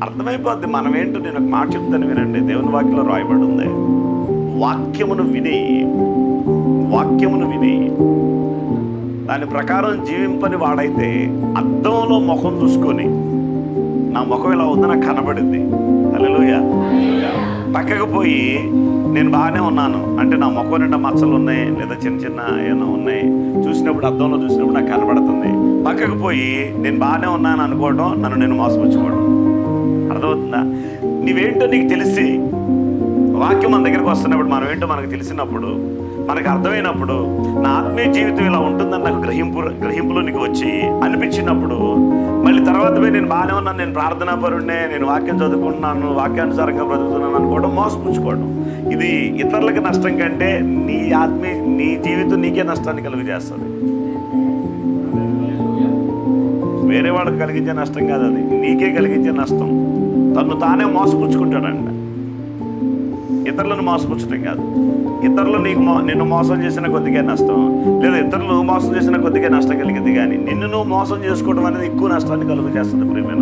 అర్థమైపోద్ది మనం ఏంటో. నేను ఒక మాట చెప్తాను వినండి. దేవుని వాక్యంలో రాయబడి ఉంది, వాక్యమును విని దాని ప్రకారం జీవింపని వాడైతే అద్దంలో ముఖం చూసుకొని, నా ముఖం ఇలా ఉంది నాకు కనబడింది, హల్లెలూయా, పక్కకు పోయి నేను బాగానే ఉన్నాను అంటే నా ముఖం నిండా మచ్చలు ఉన్నాయి లేదా చిన్న చిన్న ఏమైనా ఉన్నాయి చూసినప్పుడు, అద్దంలో చూసినప్పుడు నాకు కనబడుతుంది. పక్కకు పోయి నేను బాగానే ఉన్నాను అనుకోవడం నన్ను నేను మోసపుచ్చుకోవడం. అర్థమవుతుందా? నీవేంటో నీకు తెలిసి వాక్యం మన దగ్గరికి వస్తున్నప్పుడు, మనం ఏంటో మనకు తెలిసినప్పుడు, మనకు అర్థమైనప్పుడు, నా ఆత్మీయ జీవితం ఇలా ఉంటుందని నాకు గ్రహింపులో నీకు వచ్చి అనిపించినప్పుడు, మళ్ళీ తర్వాత పోయి నేను బాగానే ఉన్నాను, నేను ప్రార్థనాపరుణ్ణే, నేను వాక్యం చదువుకుంటున్నాను, వాక్యానుసారంగా బ్రతుకుతున్నాను అనుకోవడం మోసపుచ్చుకోవడం. ఇది ఇతరులకు నష్టం కంటే నీ జీవితం నీకే నష్టాన్ని కలుగజేస్తుంది. వేరే వాళ్ళకి కలిగించే నష్టం కాదు, అది నీకే కలిగించే నష్టం. తను తానే మోసపుచ్చుకుంటాడంట. ఇతరులను మోసపుచ్చడం కాదు. ఇతరులు నిన్ను మోసం చేసిన కొద్దిగా నష్టం, లేదా ఇతరులు మోసం చేసిన కొద్దిగా నష్టం కలిగింది. కానీ నిన్ను నువ్వు మోసం చేసుకోవడం అనేది ఎక్కువ నష్టాన్ని కలుగజేస్తుంది ప్రియమైన